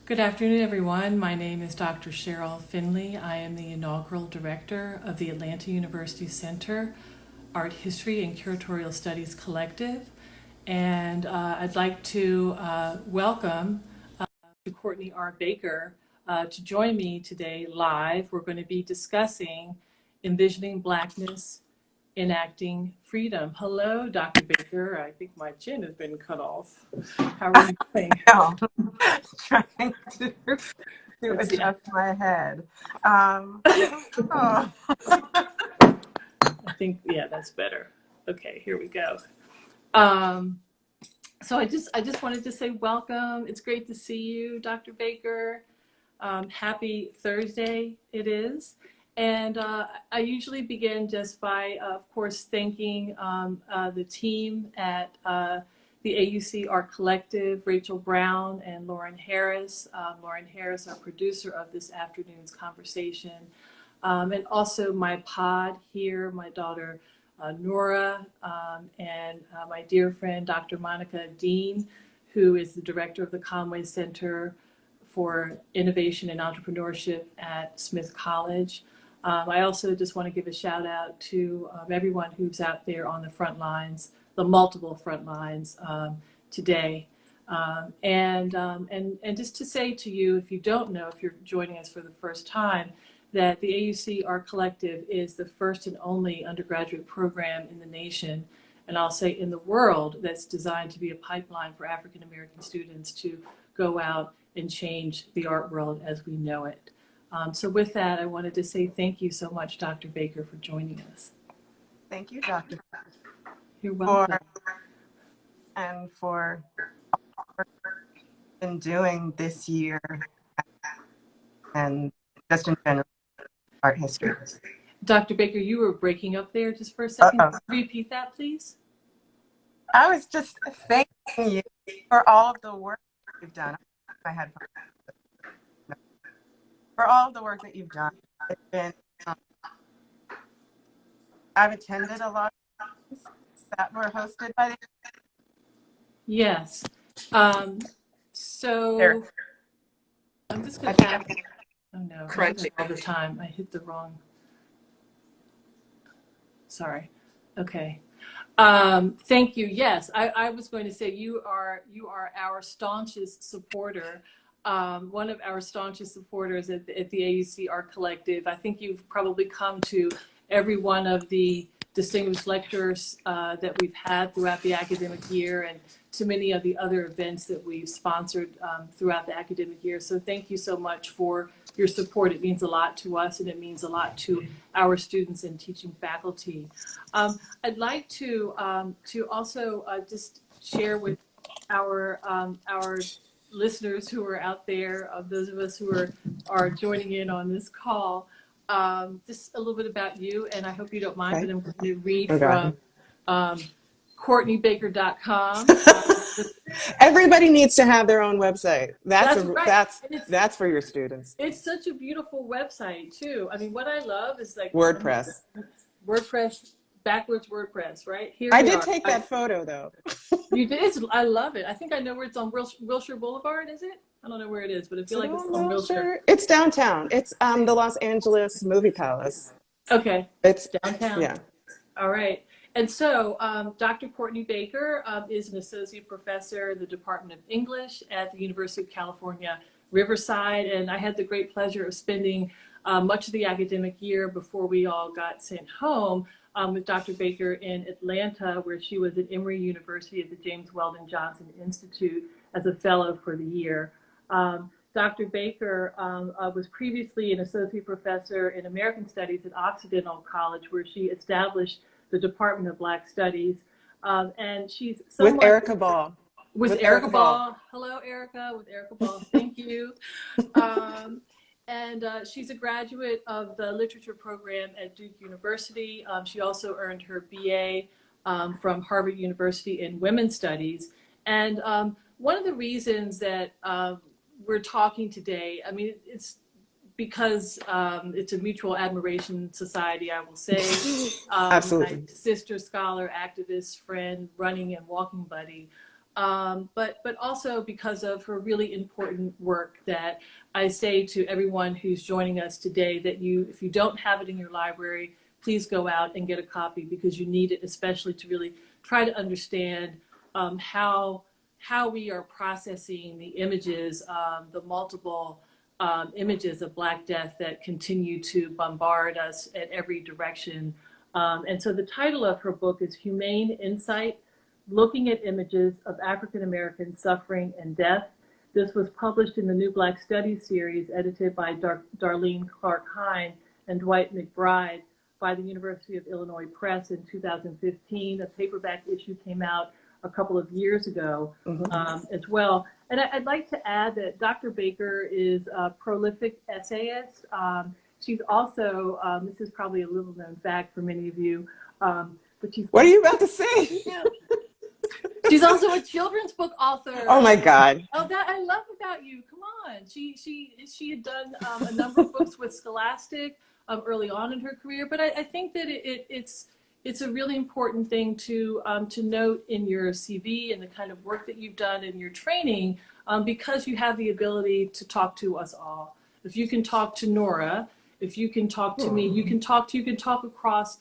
Good afternoon, everyone. My name is Dr. Cheryl Finley. I am the inaugural director of the Atlanta University Center Art History and Curatorial Studies Collective. And I'd like to welcome Courtney R. Baker to join me today live. We're going to be discussing Envisioning Blackness, Enacting Freedom. Hello, Dr. Baker. I think my chin has been cut off. How are you doing? Trying to adjust my head. Oh. I think, yeah, that's better. Okay, here we go. So I just wanted to say welcome. It's great to see you, Dr. Baker. Happy Thursday it is. And I usually begin just by, of course, thanking the team at the AUC Art Collective, Rachel Brown and Lauren Harris. Lauren Harris, our producer of this afternoon's conversation. And also my pod here, my daughter Nora, and my dear friend Dr. Monica Dean, who is the director of the Conway Center for Innovation and Entrepreneurship at Smith College. I also just want to give a shout out to everyone who's out there on the front lines, the multiple front lines today. And just to say to you, if you don't know, if you're joining us for the first time, that the AUC Art Collective is the first and only undergraduate program in the nation, and I'll say in the world, that's designed to be a pipeline for African American students to go out and change the art world as we know it. So with that, I wanted to say thank you so much, Dr. Baker, for joining us. Thank you, Dr. You're welcome. For been doing this year and just in general art history. Dr. Baker, you were breaking up there just for a second. Can you repeat that, please? I was just thanking you for all of the work you've done. I had for all of the work that you've done. It's been I've attended a lot of things that were hosted by the Yes. So I'm just going to oh no, I do that all the time. I hit the wrong. Sorry. Okay. Thank you. Yes, I was going to say you are our staunchest supporter. One of our staunchest supporters at the AUC Art Collective. I think you've probably come to every one of the distinguished lectures that we've had throughout the academic year, and to many of the other events that we've sponsored throughout the academic year. So thank you so much for your support. It means a lot to us, and it means a lot to our students and teaching faculty. I'd like to also just share with our listeners who are out there, of those of us who are joining in on this call, just a little bit about you, and I hope you don't mind, but I'm going to read from CourtneyBaker.com. Everybody needs to have their own website. That's for your students. It's such a beautiful website too. I mean, what I love is like WordPress, backwards WordPress, right? Here I did take that photo though. You did? I love it. I think I know where it's on Wilshire Boulevard, is it? I don't know where it is, but I feel like it's on Wilshire. It's downtown. It's the Los Angeles Movie Palace. Okay. It's downtown. Yeah. All right. And so Dr. Courtney Baker is an associate professor in the Department of English at the University of California, Riverside. And I had the great pleasure of spending much of the academic year before we all got sent home with Dr. Baker in Atlanta, where she was at Emory University at the James Weldon Johnson Institute as a fellow for the year. Dr. Baker was previously an associate professor in American Studies at Occidental College, where she established the Department of Black Studies. And she's with Erica Ball. With Erica Ball. Hello, Erica, with Erica Ball. Thank you. And she's a graduate of the literature program at Duke University. She also earned her BA from Harvard University in Women's Studies. And one of the reasons that we're talking today, I mean, it's because it's a mutual admiration society, I will say. Absolutely. My sister, scholar, activist, friend, running and walking buddy. but also because of her really important work that I say to everyone who's joining us today that if you don't have it in your library, please go out and get a copy because you need it, especially to really try to understand how we are processing the images, the multiple images of Black death that continue to bombard us at every direction. And so the title of her book is Humane Insight, Looking at Images of African American Suffering and Death. This was published in the New Black Studies series, edited by Darlene Clark-Hine and Dwight McBride by the University of Illinois Press in 2015. A paperback issue came out a couple of years ago as well. And I'd like to add that Dr. Baker is a prolific essayist. She's also, this is probably a little known fact for many of you, but she's— What are you about to say? She's also a children's book author. Oh my God. Oh, that I love about you. Come on. She had done a number of books with Scholastic early on in her career, but I think that it's a really important thing to note in your CV and the kind of work that you've done in your training, because you have the ability to talk to us all. If you can talk to Nora, if you can talk to me, you can talk across,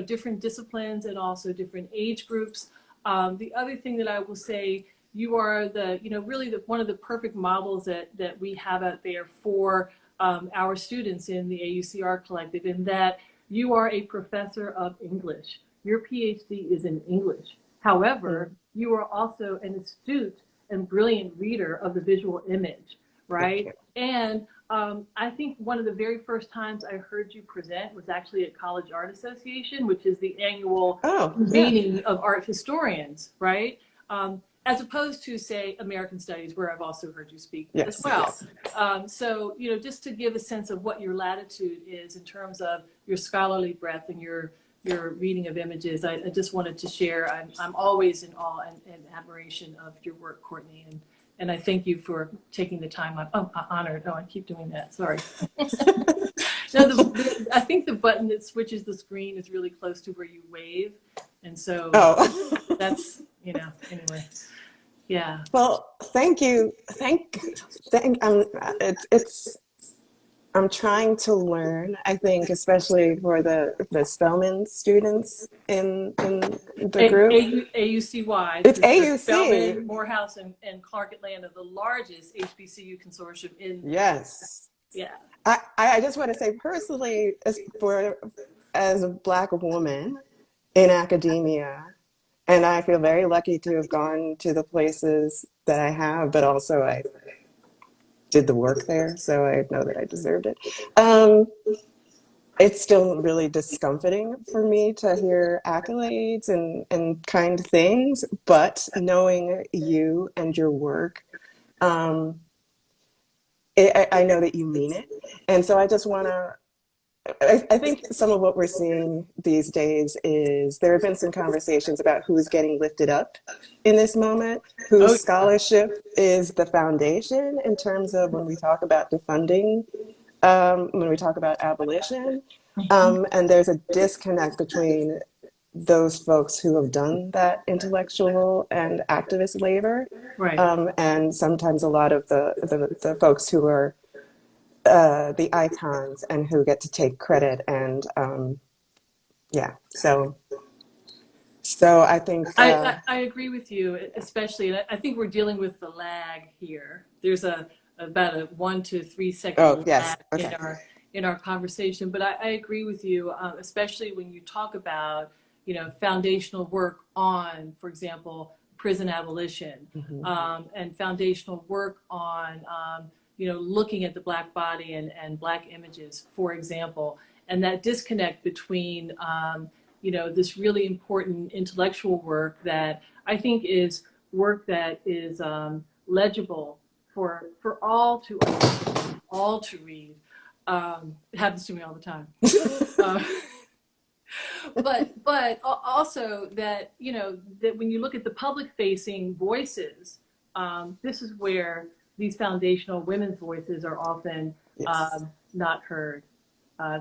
different disciplines and also different age groups. The other thing that I will say, you are really one of the perfect models that we have out there for our students in the AUCR collective, in that you are a professor of English. Your PhD is in English. However, you are also an astute and brilliant reader of the visual image, right? And I think one of the very first times I heard you present was actually at College Art Association, which is the annual meeting of art historians, right? As opposed to, say, American Studies, where I've also heard you speak as well. So, just to give a sense of what your latitude is in terms of your scholarly breadth and your reading of images, I just wanted to share. I'm always in awe and admiration of your work, Courtney, and I thank you for taking the time. I'm honored. Oh, I keep doing that. Sorry. No, I think the button that switches the screen is really close to where you wave, and so that's anyway. Yeah. Well, thank you. I'm trying to learn, I think, especially for the Spelman students in the group. AUCY. It's AUC. Spelman, Morehouse, and Clark Atlanta, the largest HBCU consortium in. Yes. Yeah. I just want to say personally, as a Black woman in academia, and I feel very lucky to have gone to the places that I have, but also I did the work there, so I know that I deserved it. It's still really discomforting for me to hear accolades and kind things, but knowing you and your work, I know that you mean it. And so I just want to, I think some of what we're seeing these days is there have been some conversations about who's getting lifted up in this moment, whose scholarship is the foundation in terms of when we talk about defunding, when we talk about abolition. And there's a disconnect between those folks who have done that intellectual and activist labor, and sometimes a lot of the folks who are the icons and who get to take credit. And so I think I agree with you, especially, and I think we're dealing with the lag here. There's about a 1 to 3 second lag in our conversation, but I agree with you, especially when you talk about foundational work on, for example, prison abolition, and foundational work on looking at the Black body and Black images, for example, and that disconnect between this really important intellectual work that I think is work that is legible for all to understand, all to read. It happens to me all the time. But also that that when you look at the public facing voices, this is where these foundational women's voices are often not heard.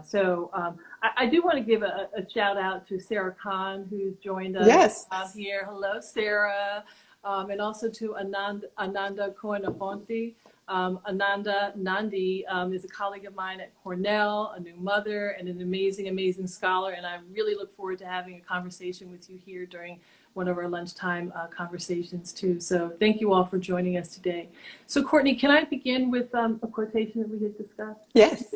So I do want to give a shout out to Sarah Kahn, who's joined us here. Hello, Sarah. and also to Ananda Cohen-Aponte. Ananda Nandi is a colleague of mine at Cornell, a new mother, and an amazing, amazing scholar. And I really look forward to having a conversation with you here during one of our lunchtime conversations too. So thank you all for joining us today. So Courtney, can I begin with a quotation that we had discussed? Yes.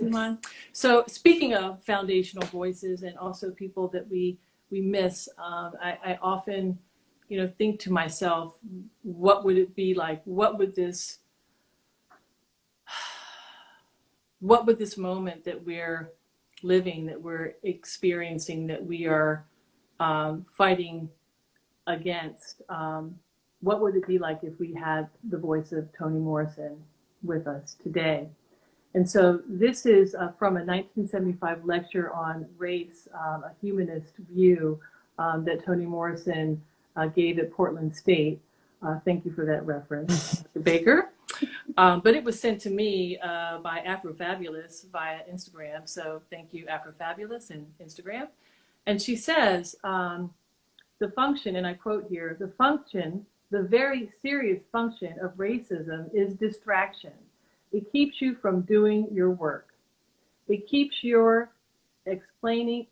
So speaking of foundational voices and also people that we miss, I often, think to myself, what would it be like? What would this moment that we're living, that we're experiencing, that we are fighting against, what would it be like if we had the voice of Toni Morrison with us today? And so this is from a 1975 lecture on race, a humanist view that Toni Morrison gave at Portland State. Thank you for that reference, Dr. Baker. But it was sent to me by Afrofabulous via Instagram. So thank you, Afrofabulous and Instagram. And she says, the function, and I quote here, the very serious function of racism is distraction. It keeps you from doing your work. It keeps you explaining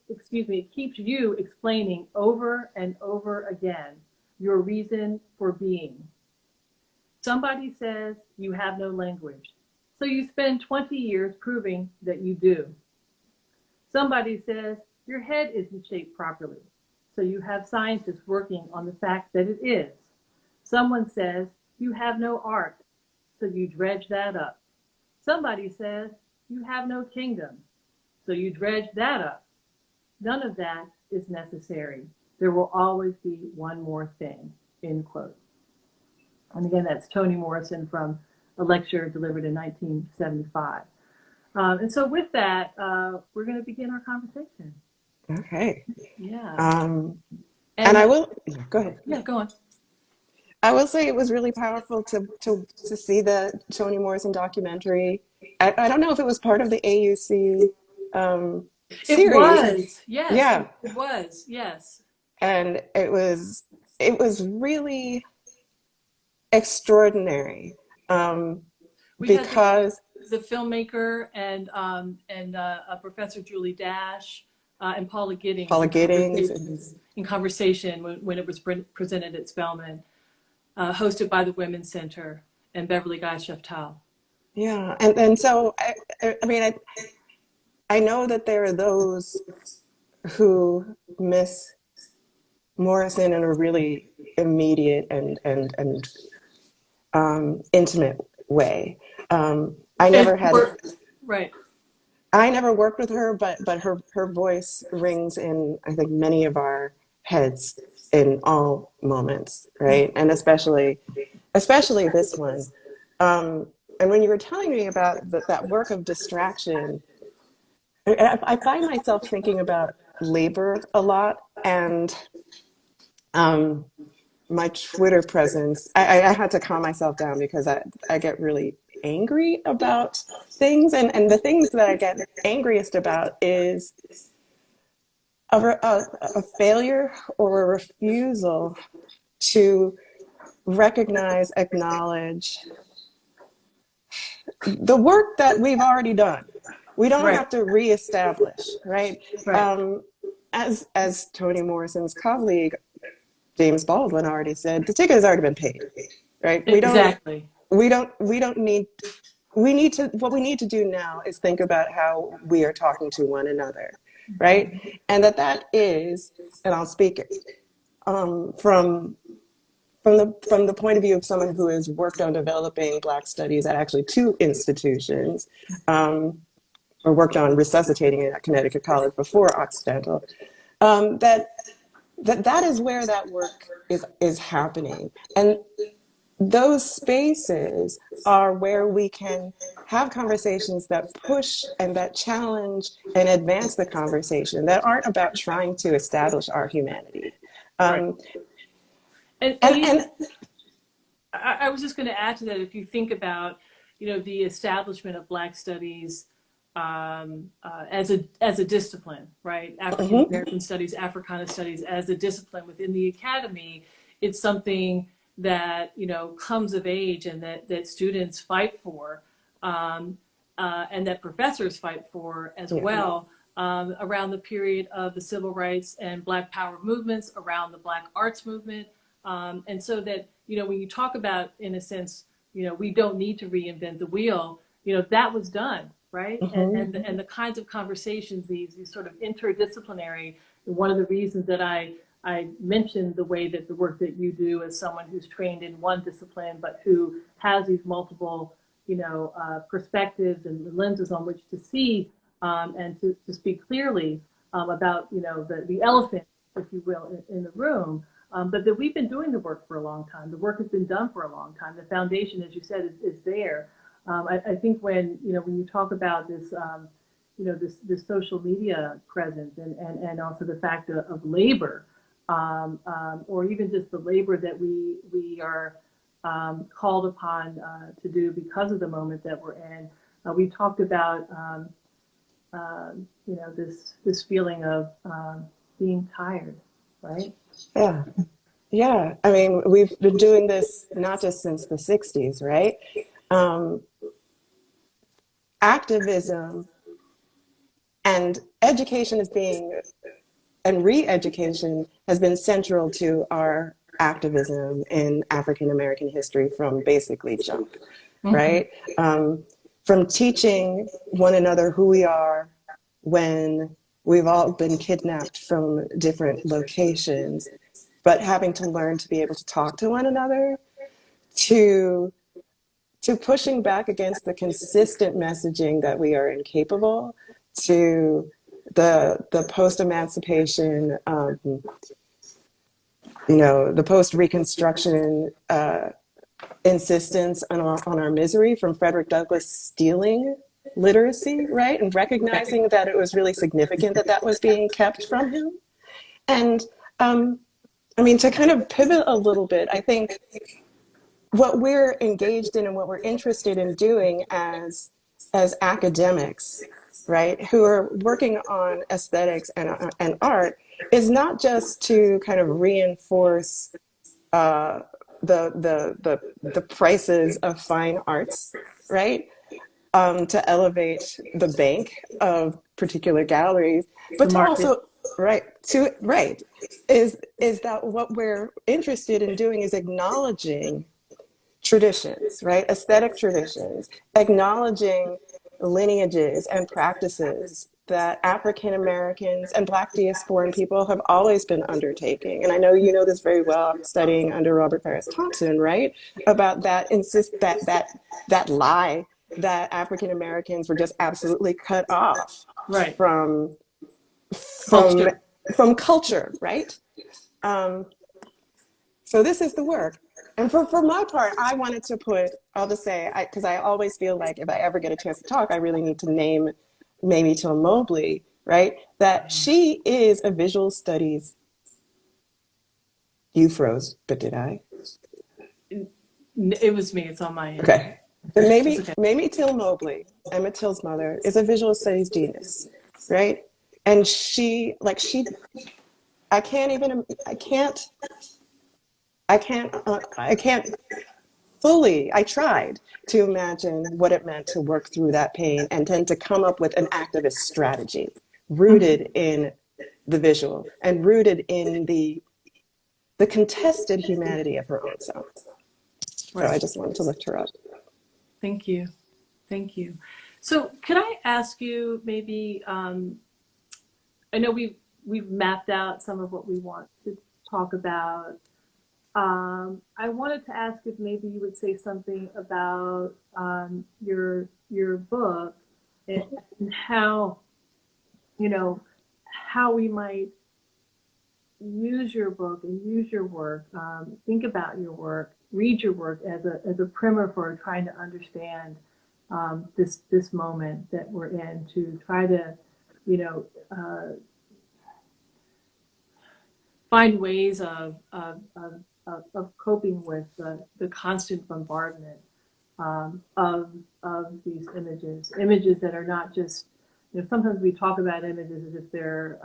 over and over again your reason for being. Somebody says you have no language, so you spend 20 years proving that you do. Somebody says your head isn't shaped properly, so you have scientists working on the fact that it is. Someone says you have no art, so you dredge that up. Somebody says you have no kingdom, so you dredge that up. None of that is necessary. There will always be one more thing, end quote. And again, that's Toni Morrison from a lecture delivered in 1975. And so with that, we're going to begin our conversation. Okay. Yeah. And I will, go ahead. Yeah, go on. I will say it was really powerful to see the Toni Morrison documentary. I don't know if it was part of the AUC series. It was, yes. Yeah. It was, yes. And it was really extraordinary because the filmmaker and Professor Julie Dash and Paula Giddings in conversation when it was presented at Spelman. Hosted by the Women's Center and Beverly Guy Sheftal. Yeah, and so I know that there are those who miss Morrison in a really immediate and intimate way. I never worked with her, but her voice rings in, I think, many of our heads in all moments, right? And especially this one. And when you were telling me about that work of distraction, I find myself thinking about labor a lot, and my Twitter presence. I had to calm myself down because I get really angry about things, and the things that I get angriest about is a failure or a refusal to recognize, acknowledge the work that we've already done. We don't have to reestablish, right? As Toni Morrison's colleague, James Baldwin, already said, the ticket has already been paid, right? Exactly. What we need to do now is think about how we are talking to one another, right? And that is, and I'll speak from the point of view of someone who has worked on developing Black studies at actually two institutions, or worked on resuscitating it at Connecticut College before Occidental, that is where that work is happening. And those spaces are where we can have conversations that push and that challenge and advance the conversation, that aren't about trying to establish our humanity. And I was just going to add to that, if you think about, the establishment of Black studies as a discipline, right? African American studies, Africana studies as a discipline within the academy, it's something that, comes of age and that students fight for, and that professors fight for as well, around the period of the civil rights and Black Power movements, around the Black arts movement. And so that, when you talk about, in a sense, we don't need to reinvent the wheel, that was done, right? And the kinds of conversations, these sort of interdisciplinary, one of the reasons that I mentioned the way that the work that you do as someone who's trained in one discipline, but who has these multiple, perspectives and lenses on which to see, and to speak clearly about, the elephant, if you will, in the room. But that we've been doing the work for a long time. The work has been done for a long time. The foundation, as you said, is there. I think when you talk about this, this social media presence and also the fact of labor, or even just the labor that we are called upon to do because of the moment that we're in. We talked about this feeling of being tired, right? Yeah. Yeah. I mean, we've been doing this not just since the 60s, right? Activism and education and re-education has been central to our activism in African American history from basically jump, right? From teaching one another who we are when we've all been kidnapped from different locations, but having to learn to be able to talk to one another, to pushing back against the consistent messaging that we are incapable, to the post-emancipation, the post-Reconstruction insistence on our misery, from Frederick Douglass stealing literacy, right? And recognizing that it was really significant that was being kept from him. And to kind of pivot a little bit, I think what we're engaged in and what we're interested in doing as academics, right, who are working on aesthetics and art, is not just to kind of reinforce the prices of fine arts, right, to elevate the bank of particular galleries, but to also is that what we're interested in doing is acknowledging traditions, right? Aesthetic traditions, acknowledging lineages and practices that African Americans and Black diasporan people have always been undertaking. And I know you know this very well, studying under Robert Farris Thompson, right? About that that lie that African Americans were just absolutely cut off from culture, right? So this is the work. And for my part, I wanted to I'll just say, because I always feel like if I ever get a chance to talk, I really need to name Mamie Till Mobley, right? That she is a visual studies. You froze, but did I? It was me. It's on my end. Okay. But Mamie Till Mobley, Emmett Till's mother, is a visual studies genius, right? And I can't fully, I tried to imagine what it meant to work through that pain and then to come up with an activist strategy rooted in the visual and rooted in the contested humanity of her own self. So I just wanted to lift her up. Thank you. Thank you. So could I ask you maybe, I know we've mapped out some of what we want to talk about. I wanted to ask if maybe you would say something about your book and how, how we might use your book and use your work, think about your work, read your work as a primer for trying to understand this moment that we're in, to try to, find ways of coping with the constant bombardment of these images that are not just, sometimes we talk about images as if they're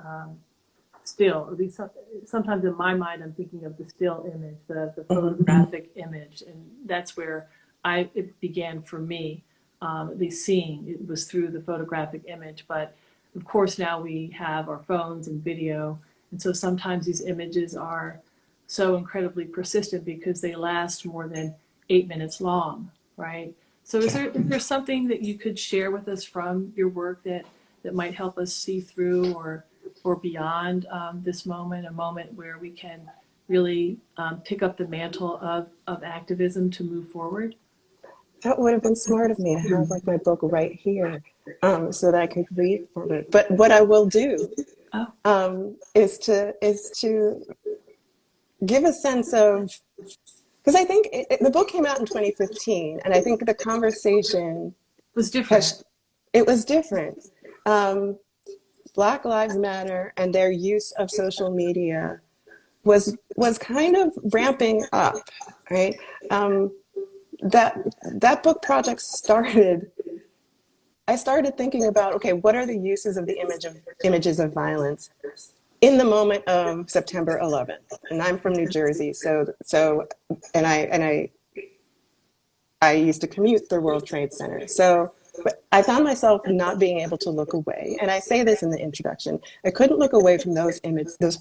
still. At least sometimes in my mind, I'm thinking of the still image, the photographic image, and that's where it began for me. At least seeing it was through the photographic image, but of course now we have our phones and video, and so sometimes these images are so incredibly persistent because they last more than 8 minutes long, right? So is there something that you could share with us from your work that might help us see through or beyond this moment, a moment where we can really pick up the mantle of activism to move forward? That would have been smart of me to have like my book right here, so that I could read from it. But what I will do is to give a sense of, because I think the book came out in 2015, and I think the conversation was different. It was different. Black Lives Matter and their use of social media was kind of ramping up, right? That book project started. I started thinking about, okay, what are the uses of the images of violence in the moment of September 11th? And I'm from New Jersey, and I used to commute through World Trade Center. So but I found myself not being able to look away. And I say this in the introduction. I couldn't look away from those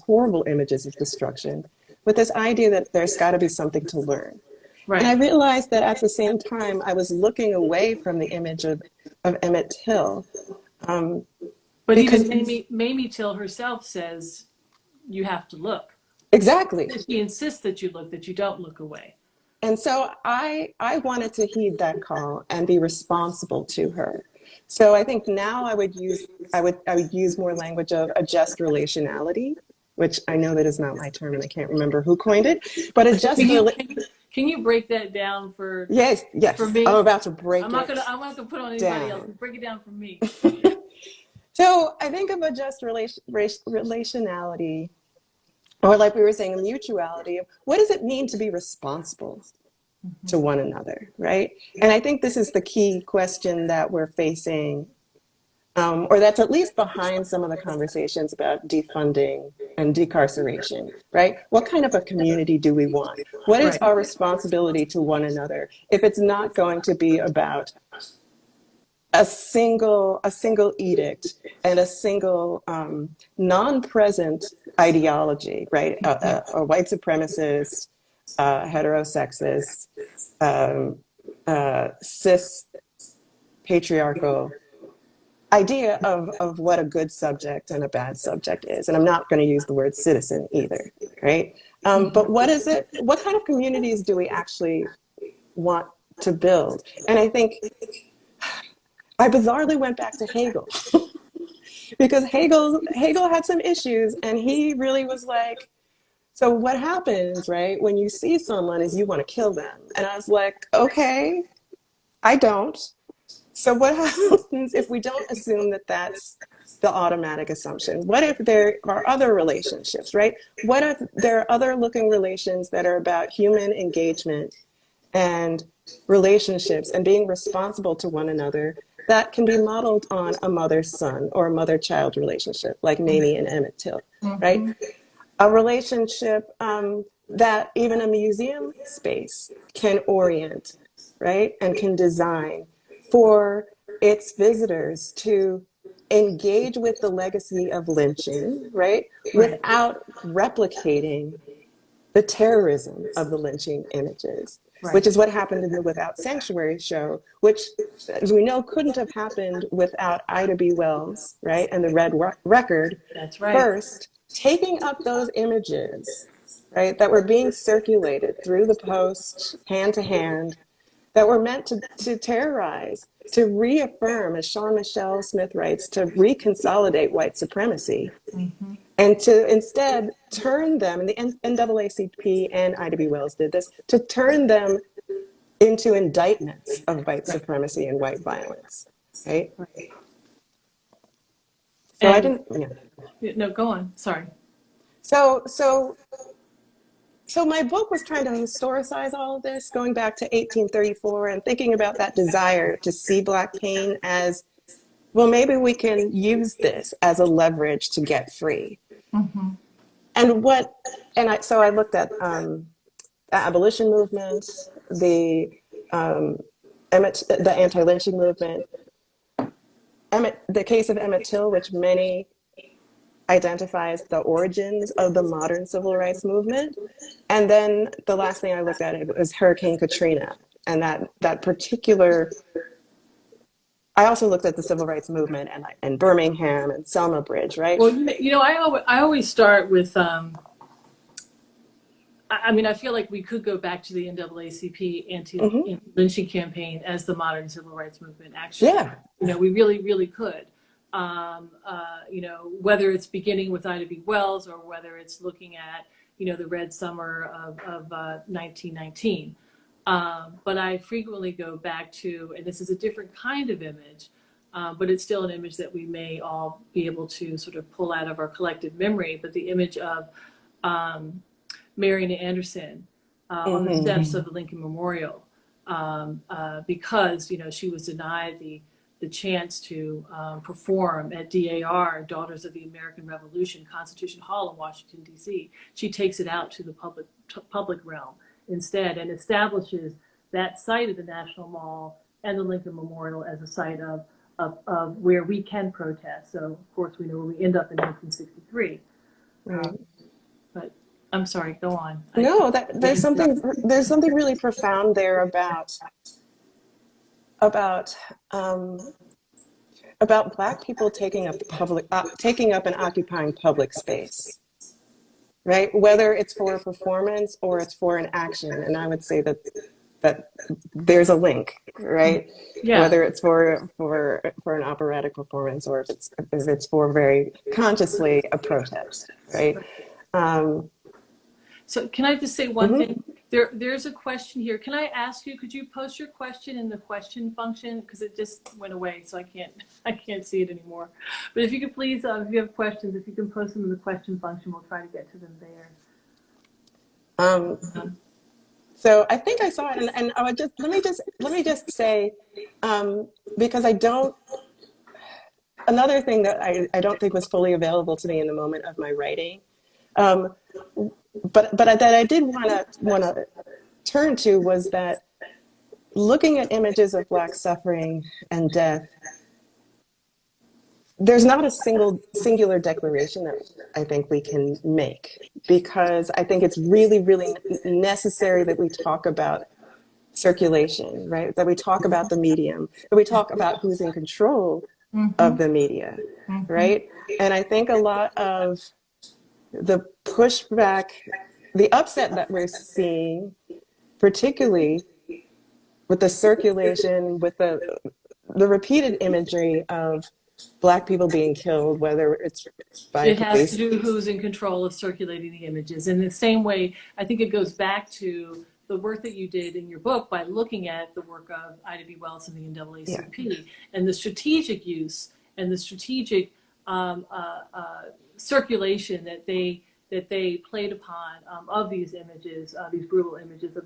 horrible images of destruction, with this idea that there's got to be something to learn. Right. And I realized that at the same time, I was looking away from the image of Emmett Till. But even Mamie Till herself says, you have to look. Exactly. She insists that you look, that you don't look away. And so I wanted to heed that call and be responsible to her. So I think now I would use more language of a just relationality, which I know that is not my term and I can't remember who coined it, but a just Can you break that down for Yes, for me? I'm about to break I'm not gonna put on anybody else. Break it down for me. So I think of a just relationality, or like we were saying, a mutuality of what does it mean to be responsible to one another, right? And I think this is the key question that we're facing, or that's at least behind some of the conversations about defunding and decarceration, right? What kind of a community do we want? What is our responsibility to one another if it's not going to be about a single edict and a single non-present ideology, right? A white supremacist, heterosexist, cis patriarchal idea of what a good subject and a bad subject is. And I'm not going to use the word citizen either, right? But what is it? What kind of communities do we actually want to build? And I think I bizarrely went back to Hegel because Hegel had some issues, and he really was like, so what happens, right, when you see someone is you want to kill them. And I was like, okay, I don't. So what happens if we don't assume that that's the automatic assumption? What if there are other relationships, right? What if there are other looking relations that are about human engagement and relationships and being responsible to one another that can be modeled on a mother-son or a mother-child relationship, like Mamie and Emmett Till, right? A relationship that even a museum space can orient, right? And can design for its visitors to engage with the legacy of lynching, right? Without replicating the terrorism of the lynching images. Which is what happened in the Without Sanctuary show, which, as we know, couldn't have happened without Ida B. Wells, right? And the Red Record. That's right. First, taking up those images, right, that were being circulated through the post, hand to hand, that were meant to terrorize, to reaffirm, as Sean Michelle Smith writes, to reconsolidate white supremacy. And to instead turn them, and the NAACP and Ida B. Wells did this, to turn them into indictments of white supremacy and white violence, right? So I didn't, No, go on, sorry. So my book was trying to historicize all of this, going back to 1834 and thinking about that desire to see Black pain as, well, maybe we can use this as a leverage to get free. Mm-hmm. So I looked at the abolition movement, um, the anti-lynching movement, the case of Emmett Till, which many identify as the origins of the modern civil rights movement. And then the last thing I looked at it was Hurricane Katrina, and that particular. I also looked at the civil rights movement and Birmingham and Selma Bridge, right? Well, I always start with. I mean, I feel like we could go back to the NAACP anti-lynching campaign as the modern civil rights movement. Actually, Yeah. We really, really could. Whether it's beginning with Ida B. Wells or whether it's looking at, the Red Summer of 1919. But I frequently go back to, and this is a different kind of image, but it's still an image that we may all be able to sort of pull out of our collective memory, but the image of Marian Anderson on the steps of the Lincoln Memorial because she was denied the chance to perform at DAR, Daughters of the American Revolution, Constitution Hall in Washington, D.C. She takes it out to the public realm instead and establishes that site of the National Mall and the Lincoln Memorial as a site of where we can protest. So, of course, we know where we end up in 1963. Right. But I'm sorry, go on. No, there's something really profound there about Black people taking up and occupying public space, right? Whether it's for a performance or it's for an action, and I would say that there's a link, right? Yeah. Whether it's for an operatic performance or if it's for very consciously a protest, right? So can I just say one thing? There's a question here. Can I ask you, could you post your question in the question function? Because it just went away, so I can't see it anymore. But if you could please, if you have questions, if you can post them in the question function, we'll try to get to them there. So I think I saw it, and I would let me just say, because another thing that I don't think was fully available to me in the moment of my writing, but that I did want to turn to was that looking at images of Black suffering and death, there's not a singular declaration that I think we can make, because I think it's really, really necessary that we talk about circulation, right? That we talk about the medium, that we talk about who's in control of the media, right? And I think a lot of the pushback, the upset that we're seeing, particularly with the circulation, with the repeated imagery of Black people being killed, whether it's by it police. has to do who's in control of circulating the images. In the same way, I think it goes back to the work that you did in your book by looking at the work of Ida B. Wells and the NAACP and the strategic use and the strategic circulation that they played upon of these images, these brutal images of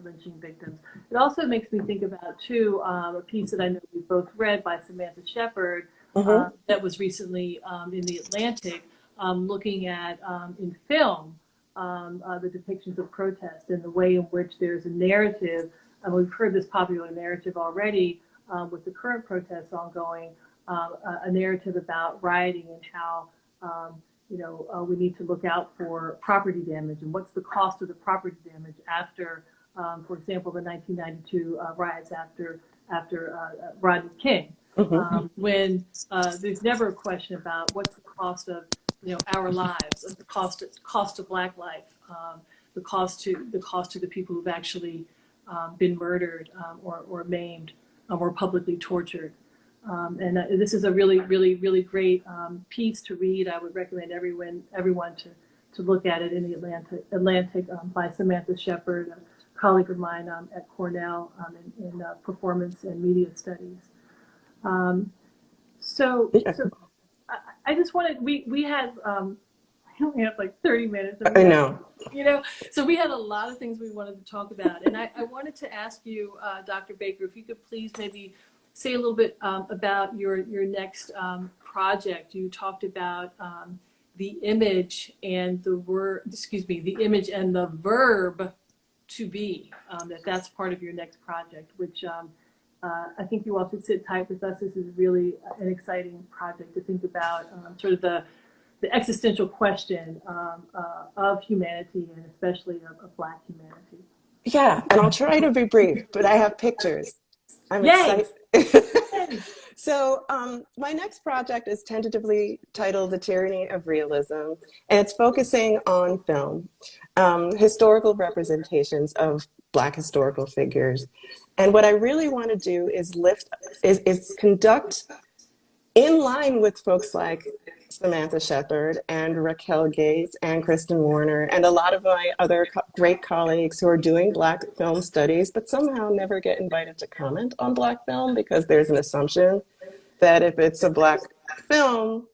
lynching victims. It also makes me think about, too, a piece that I know we both read by Samantha Shepard that was recently in the Atlantic, looking at, in film, the depictions of protest and the way in which there's a narrative, and we've heard this popular narrative already with the current protests ongoing, a narrative about rioting and how we need to look out for property damage and what's the cost of the property damage after, for example, the 1992 riots after Rodney King, when there's never a question about what's the cost of our lives, the cost of Black life, the cost to the people who've actually been murdered or maimed or publicly tortured. And this is a really, really, really great piece to read. I would recommend everyone to look at it in the Atlantic by Samantha Shepard, a colleague of mine at Cornell in performance and media studies. So I just wanted, we had, I only have like 30 minutes. I know. So we had a lot of things we wanted to talk about. And I wanted to ask you, Dr. Baker, if you could please maybe say a little bit about your next project. You talked about the image and the word, the image and the verb to be, that's part of your next project, which I think you all should sit tight with us. This is really an exciting project to think about, sort of the existential question of humanity, and especially of Black humanity. Yeah, and I'll try to be brief, but I have pictures. I'm Yay! excited. So my next project is tentatively titled The Tyranny of Realism, and it's focusing on film, historical representations of Black historical figures. And what I really want to do is conduct, in line with folks like Samantha Shepard and Raquel Gates and Kristen Warner and a lot of my other great colleagues who are doing Black film studies, but somehow never get invited to comment on Black film because there's an assumption that if it's a Black film,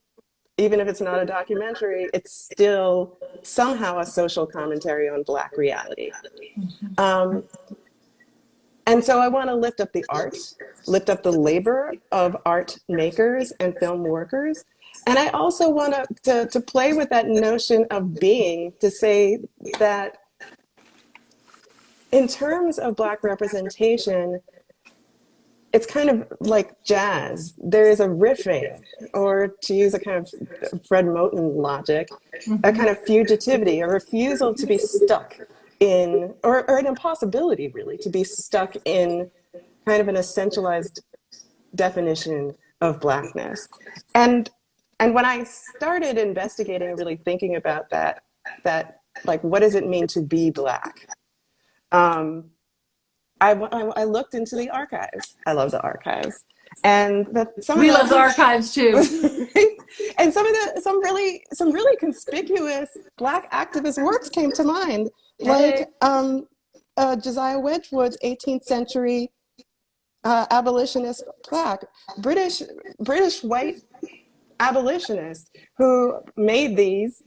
even if it's not a documentary, it's still somehow a social commentary on Black reality. And so I want to lift up the art, lift up the labor of art makers and film workers. And I also want to play with that notion of being, to say that in terms of Black representation, it's kind of like jazz. There is a riffing, or to use a kind of Fred Moten logic, a kind of fugitivity, a refusal to be stuck in, or an impossibility really, to be stuck in kind of an essentialized definition of Blackness. And when I started investigating and really thinking about that like, what does it mean to be Black? I looked into the archives. I love the archives. And We love the archives too. And some really conspicuous Black activist works came to mind, like Josiah Wedgewood's 18th century abolitionist plaque, British white abolitionists who made these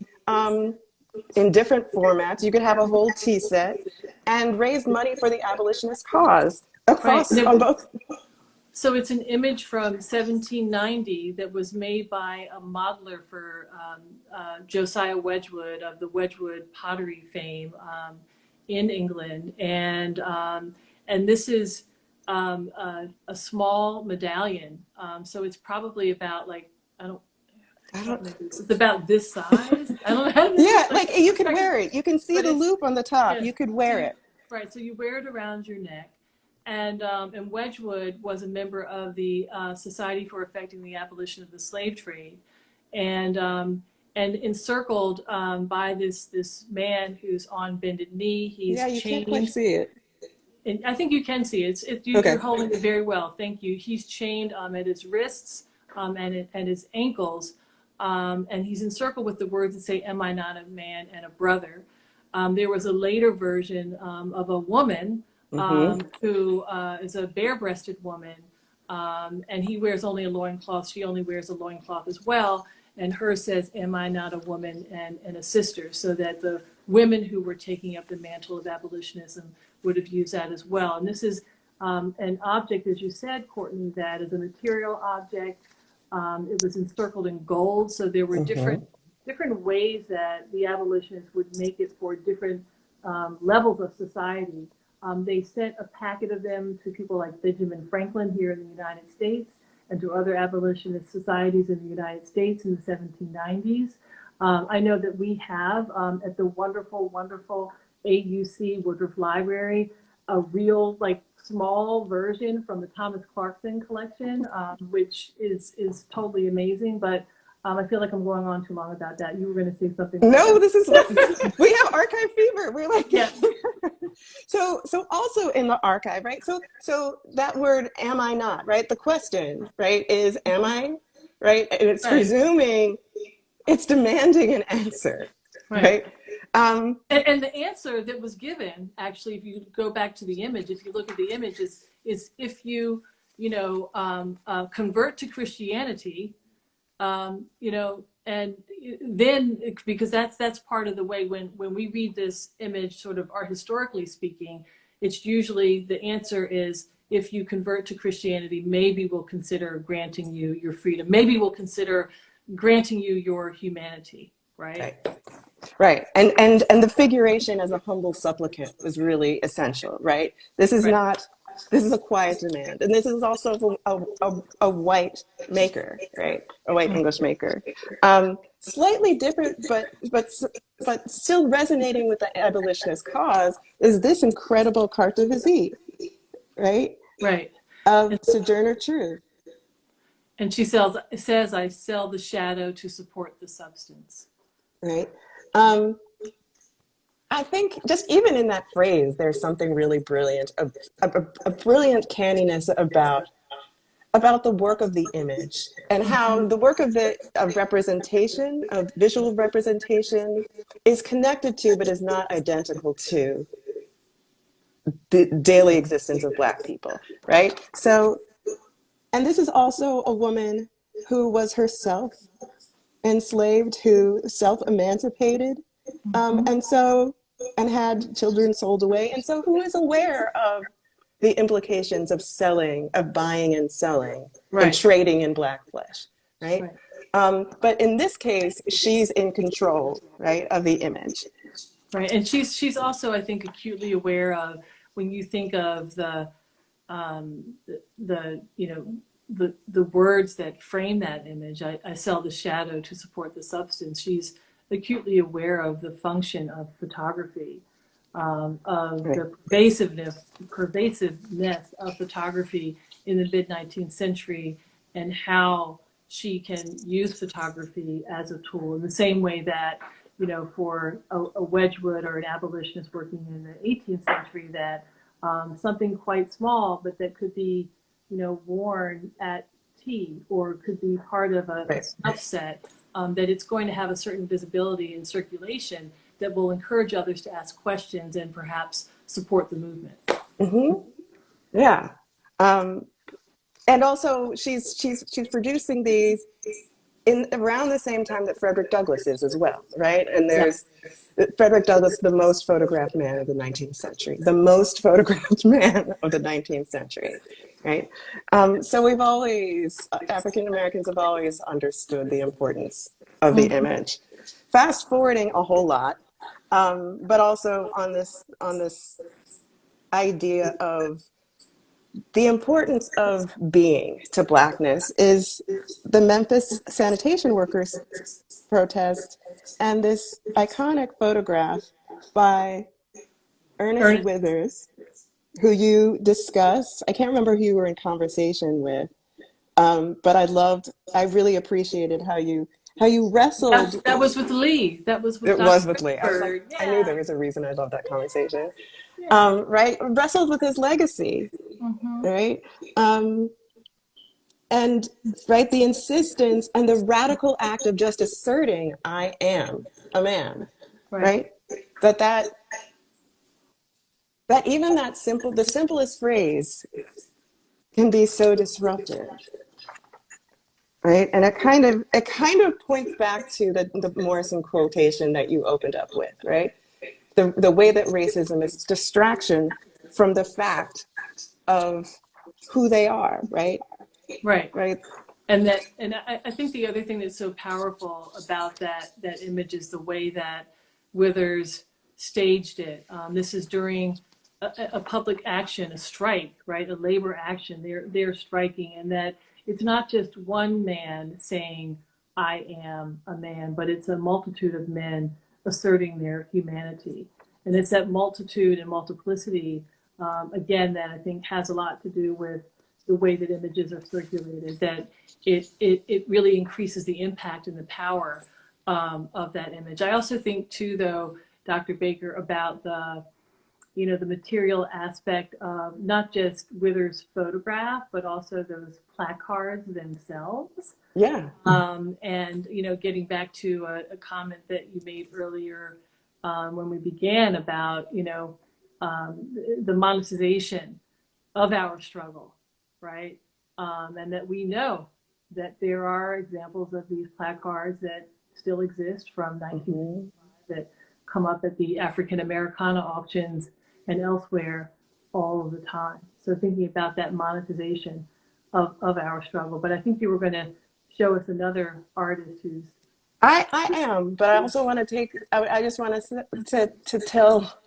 in different formats. You could have a whole tea set, and raised money for the abolitionist cause across on both. So it's an image from 1790 that was made by a modeler for Josiah Wedgewood of the Wedgewood pottery fame in England, and this is a small medallion. So it's probably about, like, it's about this size. I don't know. Yeah, like you could wear it. You can see the loop on the top. You could wear it. Right. So you wear it around your neck. And Wedgewood was a member of the Society for Effecting the Abolition of the Slave Trade, and encircled by this man who's on bended knee. He's you chained. can't quite see it. And I think you can see it. You're holding it very well. Thank you. He's chained at his wrists and his ankles, and he's encircled with the words that say, "Am I not a man and a brother?" There was a later version of a woman who is a bare-breasted woman, and he wears only a loincloth. She only wears a loincloth as well, and hers says, "Am I not a woman and a sister?" So that the women who were taking up the mantle of abolitionism would have used that as well. And this is an object, as you said, Courtney, that is a material object. It was encircled in gold, so there were different ways that the abolitionists would make it for different levels of society. They sent a packet of them to people like Benjamin Franklin here in the United States, and to other abolitionist societies in the United States in the 1790s. I know that we have at the wonderful, wonderful AUC Woodruff Library a real, like, small version from the Thomas Clarkson collection, which is totally amazing. But I feel like I'm going on too long about that. You were going to say something. No, this is we have archive fever. We're like, yeah. So also in the archive, right? So that word, "am I not," right? The question, right, is, am I, right? And it's presuming, it's demanding an answer, right? And the answer that was given, actually, if you go back to the image, if you look at the image, is if you convert to Christianity, and then, because that's part of the way when we read this image, sort of art historically speaking, it's usually the answer is, if you convert to Christianity, maybe we'll consider granting you your freedom. Maybe we'll consider granting you your humanity. right? Right. Right. And the figuration as a humble supplicant was really essential, right? This is Right. not, this is a quiet demand. And this is also a white maker, right? A white English maker. Slightly different, but still resonating with the abolitionist cause is this incredible carte de visite, right? Right. Of And, Sojourner Truth, and she says, I sell the shadow to support the substance. right? I think just even in that phrase, there's something really brilliant, a brilliant canniness about the work of the image and how the work of representation, of visual representation, is connected to but is not identical to the daily existence of Black people, right? So, and this is also a woman who was herself enslaved, who self-emancipated, Mm-hmm. and so, and had children sold away, and so who is aware of the implications of selling, of buying and selling, and Right. trading in Black flesh, right? Right. But in this case, she's in control, right, of the image. Right. And she's also, I think, acutely aware of when you think of the you know the words that frame that image. I sell the shadow to support the substance. She's acutely aware of the function of photography, of Right, the pervasiveness of photography in the mid 19th century, and how she can use photography as a tool in the same way that, for a Wedgwood or an abolitionist working in the 18th century, that something quite small, but that could be, worn at tea or could be part of a right. snuff set, that it's going to have a certain visibility and circulation that will encourage others to ask questions and perhaps support the movement. Mm-hmm. Yeah. Um, and also, she's producing these in around the same time that Frederick Douglass is as well, right? And Exactly. there's Frederick Douglass, the most photographed man of the 19th century, the most photographed man of the 19th century, right? So we've always, African Americans have always understood the importance of the Mm-hmm. image. Fast forwarding a whole lot, but also on this idea of the importance of being to Blackness is the Memphis sanitation workers protest and this iconic photograph by Ernest Ernest, Withers, who you discussed. I can't remember who you were in conversation with, but I really appreciated how you wrestled. that was with Lee. That was with It Dr. was with Lee. I was like, Richard. I knew Yeah, there was a reason I loved that conversation. yeah. Right? Wrestled with his legacy, Mm-hmm. right? Um, and right, the insistence and the radical act of just asserting I am a man, Right. right? That even the simplest phrase can be so disruptive, right? And it kind of points back to the Morrison quotation that you opened up with, right? The way that racism is distraction from the fact of who they are, right? Right. Right? And I think the other thing that's so powerful about that image is the way that Withers staged it. This is during a public action, a strike, right? A labor action. They're striking, and that it's not just one man saying I am a man, but it's a multitude of men asserting their humanity, and it's that multitude and multiplicity, again, that I think has a lot to do with the way that images are circulated, that it really increases the impact and the power, of that image. I also think too, though, Dr. Baker, about the material aspect of not just Withers' photograph, but also those placards themselves. Yeah. And getting back to a comment that you made earlier, when we began about the monetization of our struggle, right? And that we know that there are examples of these placards that still exist from 1955 Mm-hmm. that come up at the African Americana auctions and elsewhere all of the time. So thinking about that monetization of our struggle. But I think you were going to show us another artist who's I am, but I also want to I just want to tell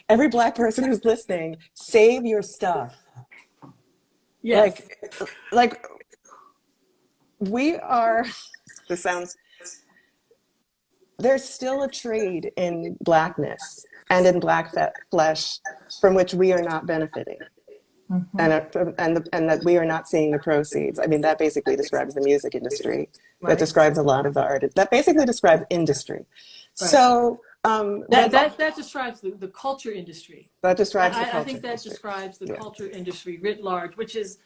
every Black person who's listening, save your stuff. Yes. Like we are, this sounds, there's still a trade in Blackness and in Black flesh from which we are not benefiting. Mm-hmm. And that we are not seeing the proceeds. I mean, that basically describes the music industry. That Right. describes a lot of the art. That basically describes industry. Right. So That describes the culture industry. that describes the I culture think that industry. describes the Yeah. culture industry writ large, which is,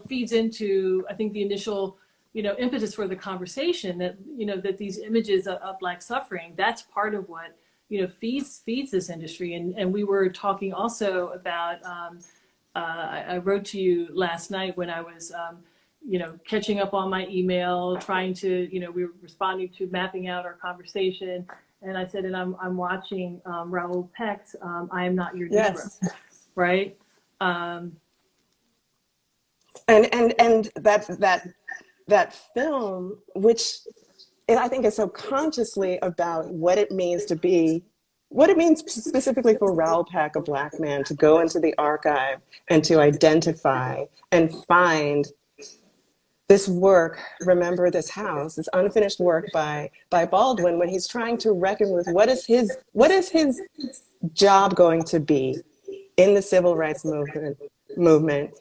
feeds into, I think, the initial, impetus for the conversation that, that these images of Black suffering, that's part of what, feeds this industry. And we were talking also about, I wrote to you last night when I was, catching up on my email, trying to, we were responding to mapping out our conversation. And I said, and I'm watching Raoul Peck's I Am Not Your Negro, Yes. right? And that film, which I think is so consciously about what it means to be, what it means specifically for Raoul Peck, a Black man, to go into the archive and to identify and find this work, Remember This House, this unfinished work by Baldwin, when he's trying to reckon with what is his job going to be in the civil rights movement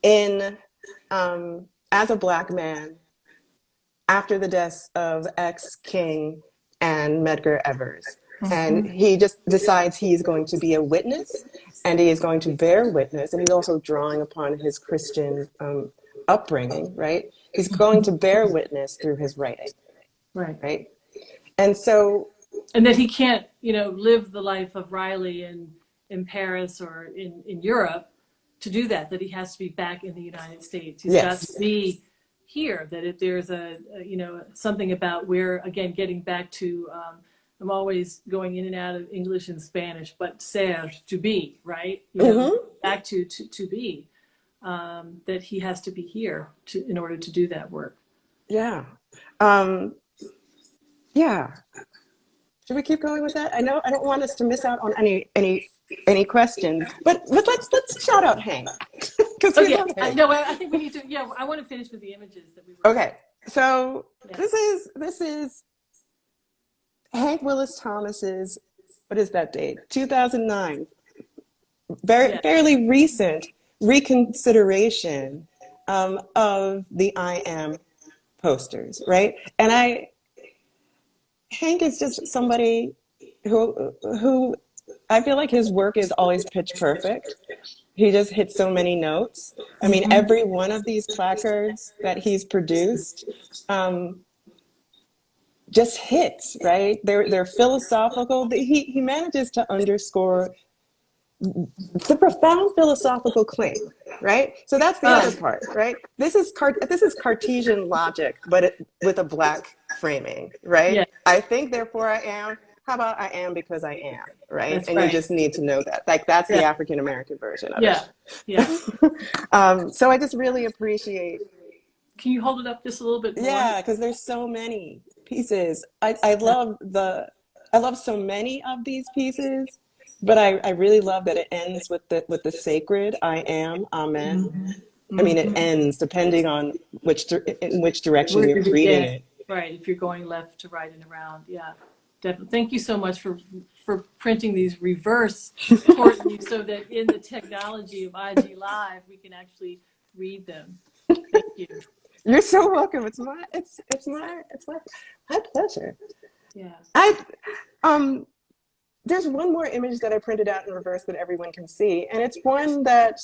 in as a Black man after the deaths of ex-King and Medgar Evers. Mm-hmm. And he just decides he's going to be a witness, and he is going to bear witness, and he's also drawing upon his Christian upbringing, right? He's going to bear witness through his writing, right? And so, and that he can't, live the life of Riley in Paris or in Europe to do that he has to be back in the United States. He's got to be here, that if there's something about where, again, getting back to, I'm always going in and out of English and Spanish, but ser, to be, right? Back to be. That he has to be here in order to do that work. Yeah. Yeah. Should we keep going with that? I know I don't want us to miss out on any questions, but let's shout out Hank. I think we need to. Yeah, I want to finish with the images that we were. Okay, so this is Hank Willis Thomas's, what is that date? 2009. Fairly recent reconsideration of the I Am posters, right? And Hank is just somebody who I feel like his work is always pitch perfect. He just hits so many notes. I mean, every one of these placards that he's produced just hits, right? They're philosophical. He manages to underscore the profound philosophical claim, right? So that's the other part, right? This is Cartesian logic, but with a Black framing, right? Yeah. I think, therefore I am. How about I am because I am, right? That's and right. You just need to know that. Like, that's the African American version of it. Yeah. So I just really appreciate. Can you hold it up just a little bit more? Yeah, because there's so many pieces. I love so many of these pieces. But I really love that it ends with the sacred I am, amen. Mm-hmm. I mean, it ends depending on in which direction you're reading it. Right, if you're going left to right and around, yeah, definitely. Thank you so much for printing these reverse, Courtney, so that in the technology of IG Live we can actually read them. Thank you. You're so welcome. It's my pleasure. Yeah. There's one more image that I printed out in reverse that everyone can see, and it's one that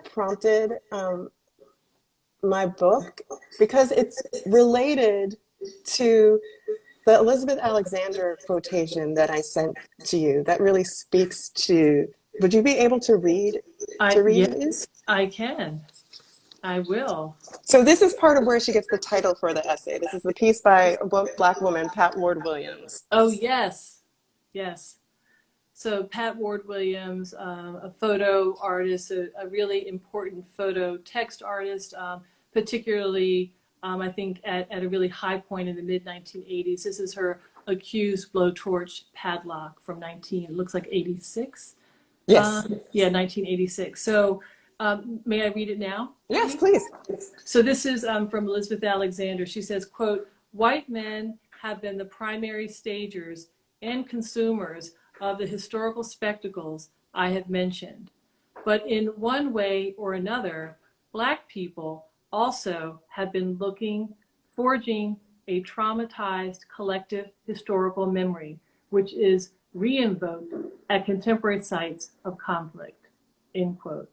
prompted my book, because it's related to the Elizabeth Alexander quotation that I sent to you. That really speaks to. Would you be able to read? Yes, I can. I will. So this is part of where she gets the title for the essay. This is the piece by a Black woman, Pat Ward Williams. Oh, yes. Yes. So Pat Ward Williams, a photo artist, a really important photo text artist, particularly I think at a really high point in the mid-1980s. This is her accused blowtorch padlock from it looks like 86. Yes. Yeah, 1986. So may I read it now? Yes, please. So this is from Elizabeth Alexander. She says, quote, "White men have been the primary stagers and consumers of the historical spectacles I have mentioned. But in one way or another, Black people also have been forging a traumatized collective historical memory, which is re-invoked at contemporary sites of conflict," end quote.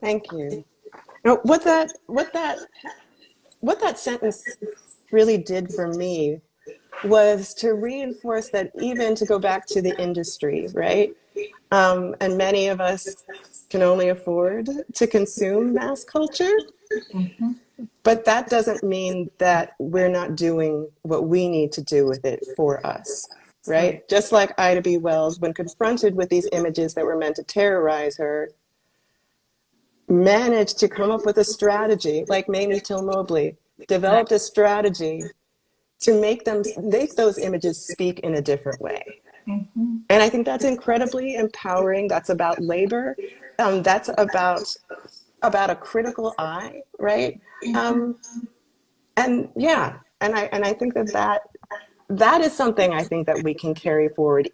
Thank you. Now, what that sentence really did for me was to reinforce that, even to go back to the industry, right? And many of us can only afford to consume mass culture, Mm-hmm. but that doesn't mean that we're not doing what we need to do with it for us, right? Just like Ida B. Wells, when confronted with these images that were meant to terrorize her, managed to come up with a strategy, like Mamie Till Mobley, developed a strategy to make those images speak in a different way. Mm-hmm. And I think that's incredibly empowering. That's about labor. That's about a critical eye, right? And yeah, and I think that is something I think that we can carry forward.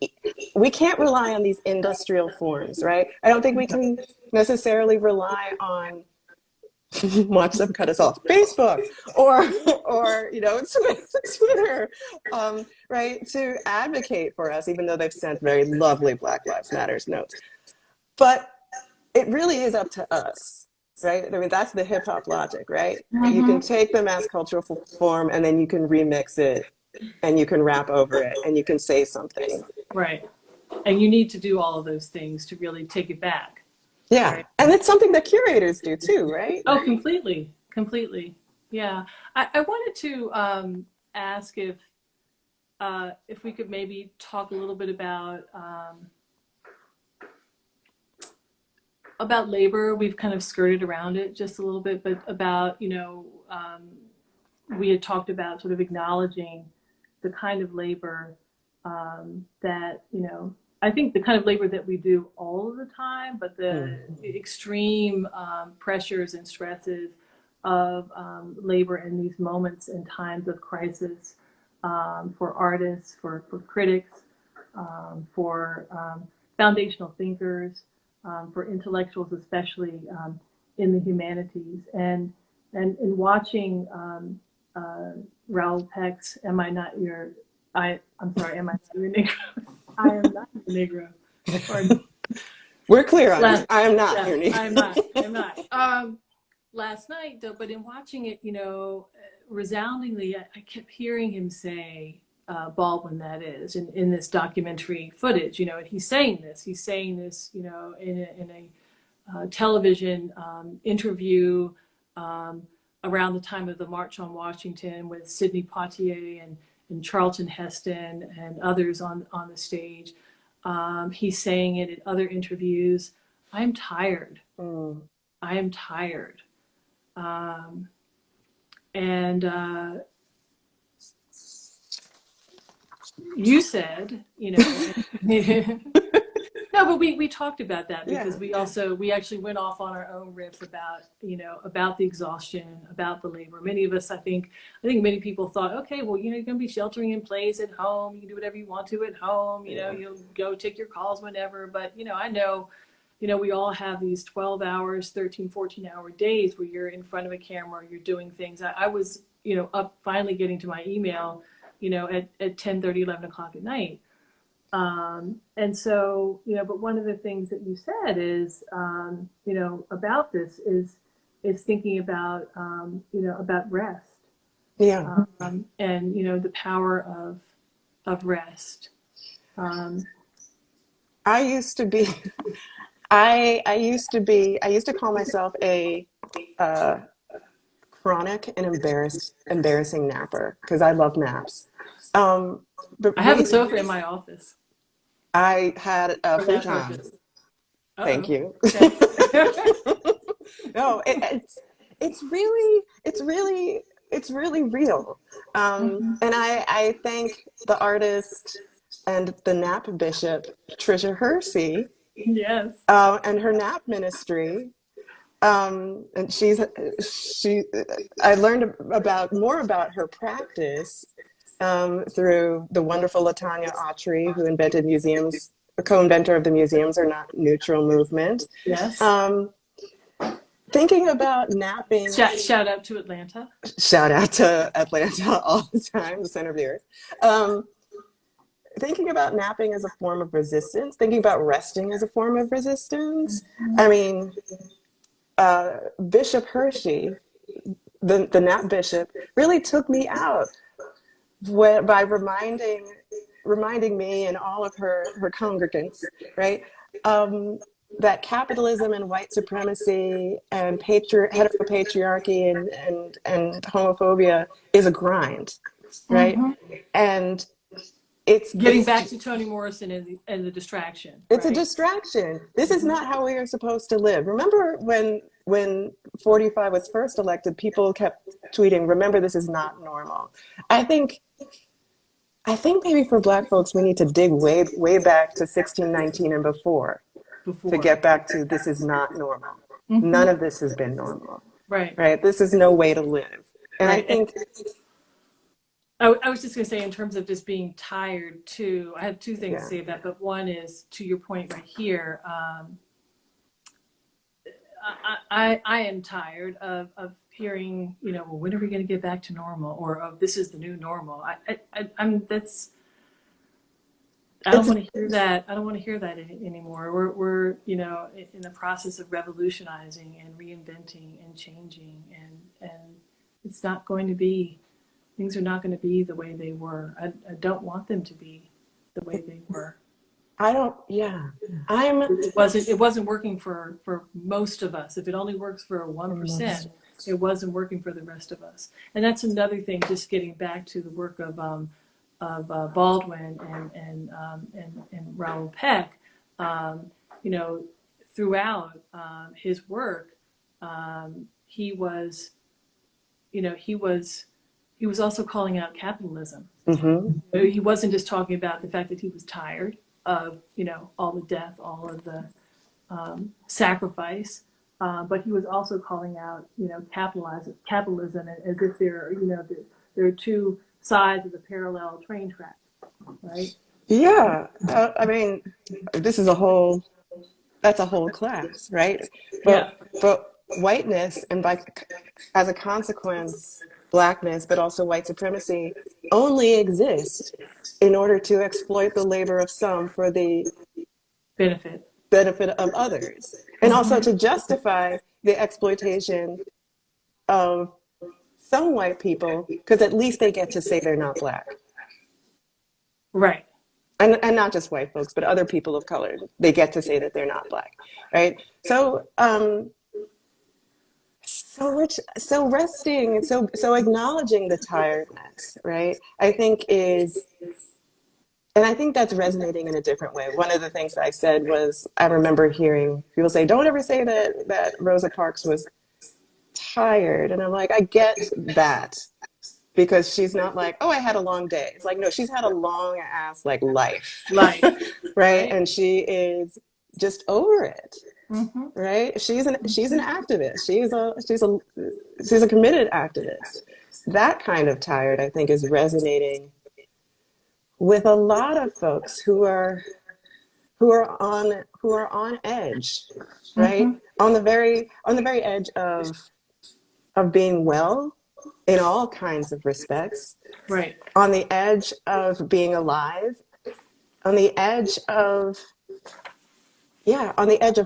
We can't rely on these industrial forms, right? I don't think we can necessarily rely on, watch them cut us off, Facebook or Twitter, right, to advocate for us, even though they've sent very lovely Black Lives Matters notes. But it really is up to us, right? I mean, that's the hip hop logic, right? Mm-hmm. You can take the mass cultural form and then you can remix it and you can rap over it and you can say something. Right. And you need to do all of those things to really take it back. Yeah. Right? And it's something that curators do too, right? Oh, completely. Completely. Yeah. I wanted to ask if we could maybe talk a little bit about labor. We've kind of skirted around it just a little bit, but about, we had talked about sort of acknowledging the kind of labor that, I think the kind of labor that we do all of the time, but the extreme pressures and stresses of labor in these moments and times of crisis for artists, for critics, for foundational thinkers, for intellectuals, especially in the humanities. And in watching Raoul Peck's "Am I Not Your," I'm sorry, "Am I Not Your Negro?" I am not your Negro. We're clear on this. I am not your Negro. I'm not. Last night, though, but in watching it, resoundingly, I kept hearing him say, Baldwin, that is, in this documentary footage, and he's saying this, in a television interview around the time of the March on Washington with Sidney Poitier and Charlton Heston and others on the stage. He's saying it in other interviews. I'm tired. I am tired. And you said, no, but we talked about that because we actually went off on our own riff about, about the exhaustion, about the labor. Many of us, I think many people thought, okay, well, you're going to be sheltering in place at home. You can do whatever you want to at home. You'll go take your calls whenever. But, I know, we all have these 12 hours, 13, 14-hour days where you're in front of a camera, you're doing things. I was, up finally getting to my email, at 10:30, 11 o'clock at night. And so, but one of the things that you said is, about this is thinking about, about rest. Yeah. And, the power of rest. I used to call myself a chronic and embarrassing napper because I love naps. But I have a sofa in my office. I had a futon. Thank you. Okay. No, it's it's really real. And I thank the artist and the NAP bishop, Tricia Hersey, Yes. and her NAP ministry. And she I learned more about her practice through the wonderful Latanya Autry, who invented museums, a co-inventor of the Museums Are Not Neutral movement. Yes. Thinking about napping. Shout out to Atlanta. Shout out to Atlanta all the time, the center of the earth. Thinking about napping as a form of resistance, thinking about resting as a form of resistance. I mean, Bishop Hershey, the nap bishop, really took me out by reminding me and all of her congregants, right, that capitalism and white supremacy and heteropatriarchy and homophobia is a grind, right? And it's Getting back to Toni Morrison and the distraction. It's right? a distraction. This is not how we are supposed to live. Remember when 45 was first elected, people kept tweeting, "Remember, this is not normal." I think maybe for Black folks, we need to dig way back to 1619 and before to get back to this is not normal. None of this has been normal. Right. This is no way to live. And I think. I was just going to say, in terms of just being tired too, I have two things to say about that, but one is to your point right here. I am tired of hearing, well, when are we going to get back to normal, or of this is the new normal. I don't want to hear that. I don't want to hear that anymore. We're in the process of revolutionizing and reinventing and changing, and it's not going to be. Things are not going to be the way they were. I don't want them to be the way they were. It wasn't working for most of us. If it only works for 1%, it wasn't working for the rest of us. And that's another thing, just getting back to the work of Baldwin and Raoul Peck, throughout his work, he was also calling out capitalism. He wasn't just talking about the fact that he was tired of, all the death, all of the sacrifice, but he was also calling out, capitalism as if there are two sides of the parallel train track, right? Yeah, I mean, that's a whole class, right? But whiteness, and as a consequence, Blackness, but also white supremacy, only exist in order to exploit the labor of some for the benefit of others, and also to justify the exploitation of some white people, because at least they get to say they're not Black. Right. And not just white folks, but other people of color. They get to say that they're not Black, right? So resting, so acknowledging the tiredness, right? I think that's resonating in a different way. One of the things that I said was, I remember hearing people say, "Don't ever say that Rosa Parks was tired," and I'm like, I get that. Because she's not like, "Oh, I had a long day." It's like, no, she's had a long ass life, right? And she is just over it, right? She's an activist. She's a committed activist. That kind of tired, I think, is resonating with a lot of folks who are on edge, right? On the very edge of being well. In all kinds of respects, right? On the edge of being alive, on the edge of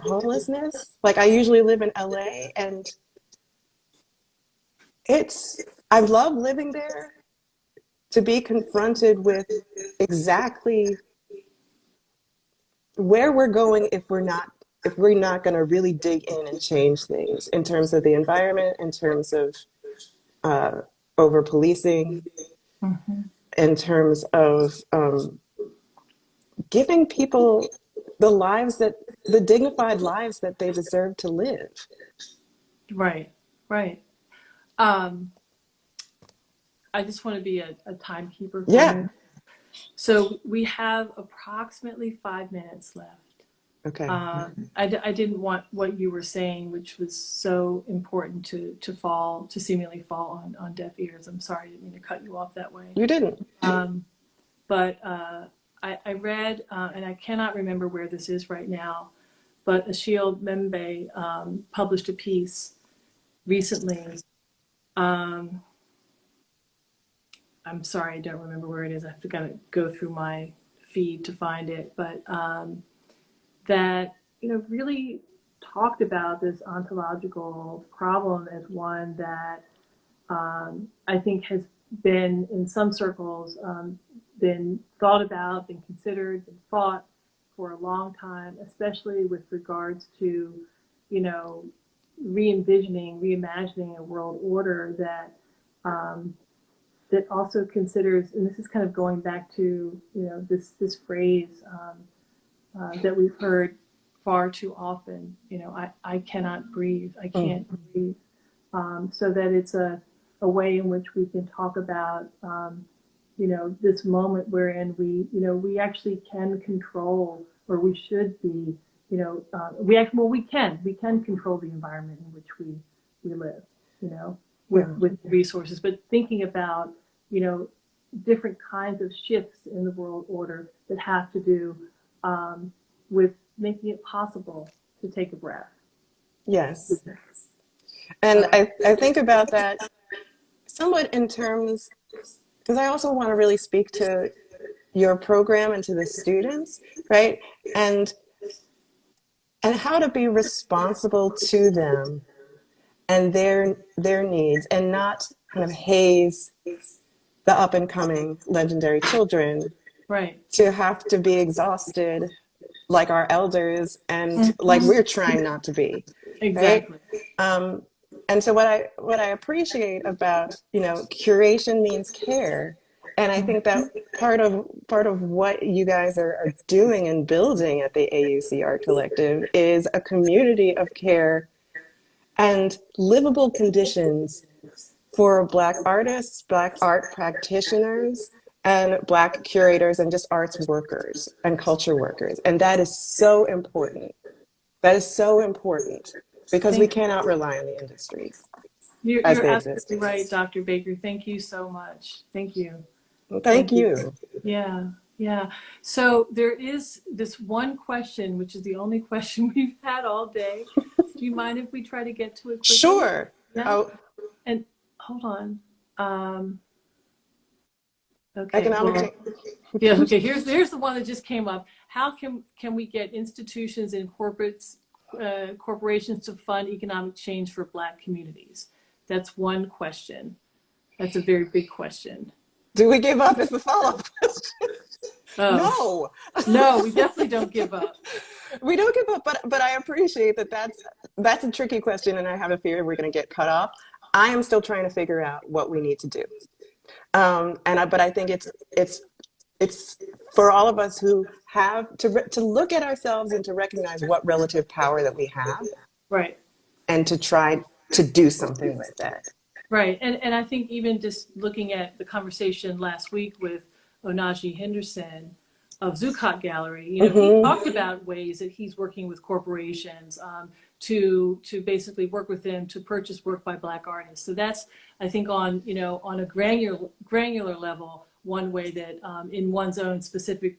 homelessness. Like, I usually live in LA, and I love living there, to be confronted with exactly where we're going if we're not going to really dig in and change things in terms of the environment, in terms of over policing, in terms of giving people the dignified lives that they deserve to live. Right. I just want to be a timekeeper for Yeah. you. So we have approximately 5 minutes left. Okay. I didn't want what you were saying, which was so important, to seemingly fall on deaf ears. I'm sorry, I didn't mean to cut you off that way. You didn't. But I read, and I cannot remember where this is right now, but Achille Membe published a piece recently. I'm sorry, I don't remember where it is. I've got to go through my feed to find it. But that, really talked about this ontological problem as one that I think has been, in some circles, been thought about, been considered, been fought for a long time, especially with regards to, re-envisioning, reimagining a world order that that also considers, and this is kind of going back to, this phrase that we've heard far too often, I cannot breathe, I can't breathe. So that it's a way in which we can talk about, this moment wherein we actually can control, or we should be, we can control the environment in which we live, with resources, but thinking about, different kinds of shifts in the world order that have to do with making it possible to take a breath. Yes. And I think about that somewhat in terms, because I also want to really speak to your program and to the students, right? And how to be responsible to them and their needs, and not kind of haze the up and coming legendary children, Right. to have to be exhausted like our elders and like we're trying not to be. Exactly. Right? And so what I appreciate about, curation means care. And I think that part of what you guys are doing and building at the AUC Art Collective is a community of care and livable conditions for Black artists, Black art practitioners, and Black curators, and just arts workers and culture workers. And that is so important. That is so important, because we cannot rely on the industries You're as they absolutely exist. right, Dr. Baker. Thank you so much. Thank you. Thank you. Yeah. So there is this one question, which is the only question we've had all day. Do you mind if we try to get to it quickly? Sure. Yeah. Oh, And hold on. Okay. economic Well, change. yeah. Okay. Here's the one that just came up. How can we get institutions and corporations to fund economic change for Black communities? That's one question. That's a very big question. Do we give up? Is the follow-up question? Oh. No. No, we definitely don't give up. We don't give up, but I appreciate that that's a tricky question, and I have a fear we're going to get cut off. I am still trying to figure out what we need to do. But I think it's for all of us who have to look at ourselves and to recognize what relative power that we have. Right. And to try to do something with that. Right. And I think even just looking at the conversation last week with Onaji Henderson of Zuccotti Gallery, he talked about ways that he's working with corporations to basically work with them to purchase work by Black artists. So that's, I think, on a granular level, one way that in one's own specific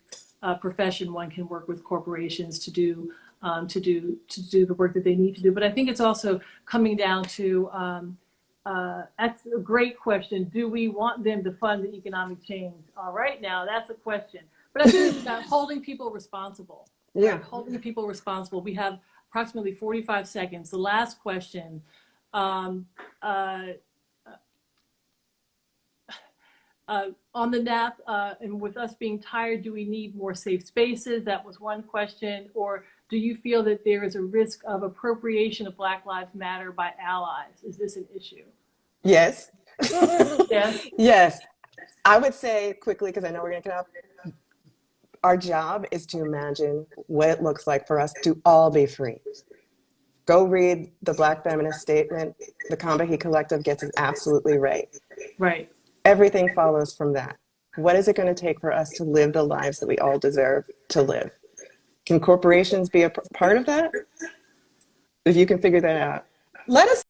profession, one can work with corporations to do the work that they need to do. But I think it's also coming down to that's a great question. Do we want them to fund the economic change? All right, now that's a question. But I think it's about holding people responsible. Yeah. Right? Holding people responsible. We have approximately 45 seconds. The last question. On the NAP, and with us being tired, do we need more safe spaces? That was one question. Or do you feel that there is a risk of appropriation of Black Lives Matter by allies? Is this an issue? Yes. Yes. Yes. I would say quickly, because I know we're going to get up, our job is to imagine what it looks like for us to all be free. Go read the Black Feminist Statement. The Combahee Collective gets it absolutely right. Right. everything follows from that. What is it going to take for us to live the lives that we all deserve to live? Can corporations be a part of that? If you can figure that out, let us